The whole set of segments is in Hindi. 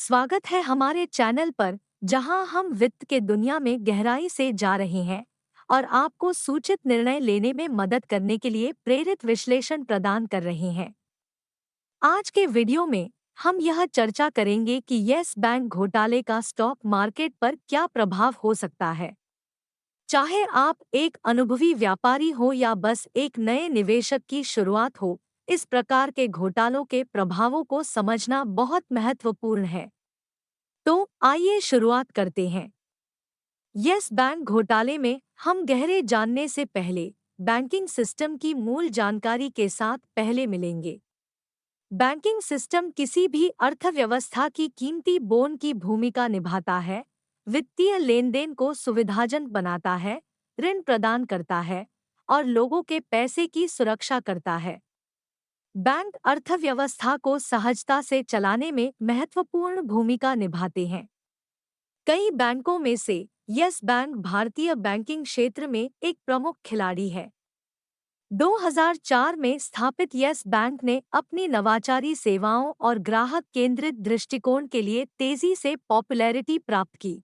स्वागत है हमारे चैनल पर, जहां हम वित्त के दुनिया में गहराई से जा रहे हैं और आपको सूचित निर्णय लेने में मदद करने के लिए प्रेरित विश्लेषण प्रदान कर रहे हैं। आज के वीडियो में हम यह चर्चा करेंगे कि येस बैंक घोटाले का स्टॉक मार्केट पर क्या प्रभाव हो सकता है। चाहे आप एक अनुभवी व्यापारी हो या बस एक नए निवेशक की शुरुआत हो, इस प्रकार के घोटालों के प्रभावों को समझना बहुत महत्वपूर्ण है। तो आइए शुरुआत करते हैं। येस बैंक घोटाले में हम गहरे जानने से पहले बैंकिंग सिस्टम की मूल जानकारी के साथ पहले मिलेंगे। बैंकिंग सिस्टम किसी भी अर्थव्यवस्था की कीमती बोन की भूमिका निभाता है, वित्तीय लेनदेन को सुविधाजनक बनाता है, ऋण प्रदान करता है और लोगों के पैसे की सुरक्षा करता है। बैंक अर्थव्यवस्था को सहजता से चलाने में महत्वपूर्ण भूमिका निभाते हैं। कई बैंकों में से येस बैंक भारतीय बैंकिंग क्षेत्र में एक प्रमुख खिलाड़ी है। 2004 में स्थापित येस बैंक ने अपनी नवाचारी सेवाओं और ग्राहक केंद्रित दृष्टिकोण के लिए तेजी से पॉपुलैरिटी प्राप्त की।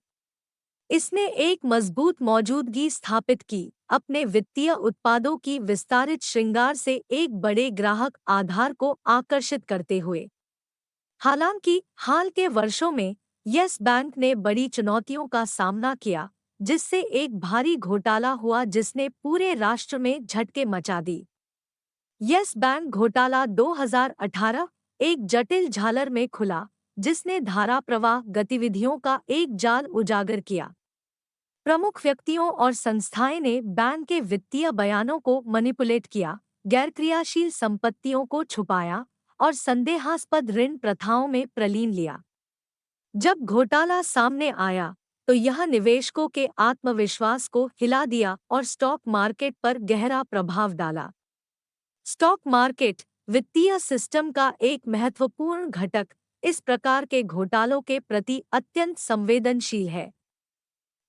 इसने एक मजबूत मौजूदगी स्थापित की, अपने वित्तीय उत्पादों की विस्तारित श्रृंगार से एक बड़े ग्राहक आधार को आकर्षित करते हुए। हालांकि हाल के वर्षों में येस बैंक ने बड़ी चुनौतियों का सामना किया, जिससे एक भारी घोटाला हुआ जिसने पूरे राष्ट्र में झटके मचा दी। येस बैंक घोटाला 2018 एक जटिल झालर में खुला, जिसने धारा प्रवाह गतिविधियों का एक जाल उजागर किया। प्रमुख व्यक्तियों और संस्थाएं ने बैंक के वित्तीय बयानों को मैनिपुलेट किया, गैरक्रियाशील संपत्तियों को छुपाया और संदेहास्पद ऋण प्रथाओं में प्रलीन लिया। जब घोटाला सामने आया, तो यह निवेशकों के आत्मविश्वास को हिला दिया और स्टॉक मार्केट पर गहरा प्रभाव डाला। स्टॉक मार्केट वित्तीय सिस्टम का एक महत्वपूर्ण घटक इस प्रकार के घोटालों के प्रति अत्यंत संवेदनशील है।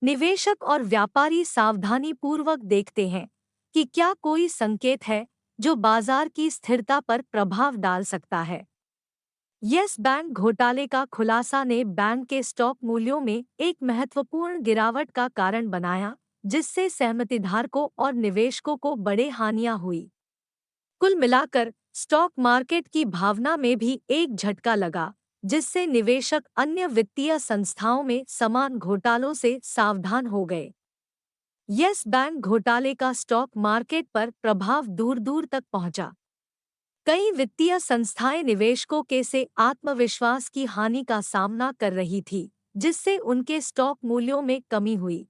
निवेशक और व्यापारी सावधानीपूर्वक देखते हैं कि क्या कोई संकेत है जो बाजार की स्थिरता पर प्रभाव डाल सकता है। येस बैंक घोटाले का खुलासा ने बैंक के स्टॉक मूल्यों में एक महत्वपूर्ण गिरावट का कारण बनाया, जिससे सहमतिधारकों और निवेशकों को बड़े हानियां हुई। कुल मिलाकर स्टॉक मार्केट की भावना में भी एक झटका लगा, जिससे निवेशक अन्य वित्तीय संस्थाओं में समान घोटालों से सावधान हो गए। येस बैंक घोटाले का स्टॉक मार्केट पर प्रभाव दूर दूर तक पहुंचा। कई वित्तीय संस्थाएं निवेशकों के से आत्मविश्वास की हानि का सामना कर रही थी, जिससे उनके स्टॉक मूल्यों में कमी हुई।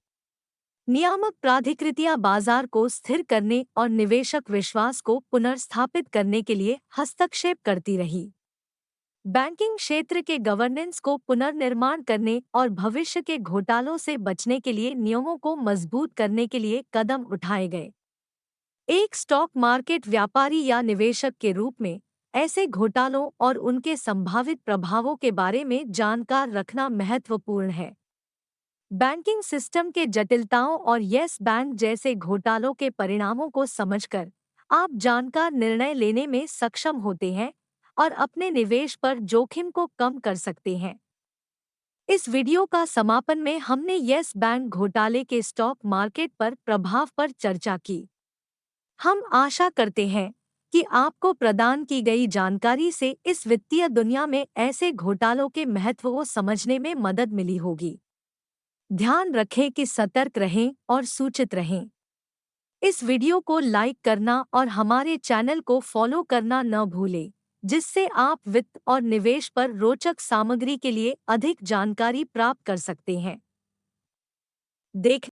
नियामक प्राधिकृतियां बाजार को स्थिर करने और निवेशक विश्वास को पुनर्स्थापित करने के लिए हस्तक्षेप करती रही। बैंकिंग क्षेत्र के गवर्नेंस को पुनर्निर्माण करने और भविष्य के घोटालों से बचने के लिए नियमों को मजबूत करने के लिए कदम उठाए गए। एक स्टॉक मार्केट व्यापारी या निवेशक के रूप में ऐसे घोटालों और उनके संभावित प्रभावों के बारे में जानकार रखना महत्वपूर्ण है। बैंकिंग सिस्टम के जटिलताओं और येस बैंक जैसे घोटालों के परिणामों को समझकर आप जानकार निर्णय लेने में सक्षम होते हैं और अपने निवेश पर जोखिम को कम कर सकते हैं। इस वीडियो का समापन में हमने येस बैंक घोटाले के स्टॉक मार्केट पर प्रभाव पर चर्चा की। हम आशा करते हैं कि आपको प्रदान की गई जानकारी से इस वित्तीय दुनिया में ऐसे घोटालों के महत्व को समझने में मदद मिली होगी। ध्यान रखें कि सतर्क रहें और सूचित रहें। इस वीडियो को लाइक करना और हमारे चैनल को फॉलो करना न भूलें, जिससे आप वित्त और निवेश पर रोचक सामग्री के लिए अधिक जानकारी प्राप्त कर सकते हैं।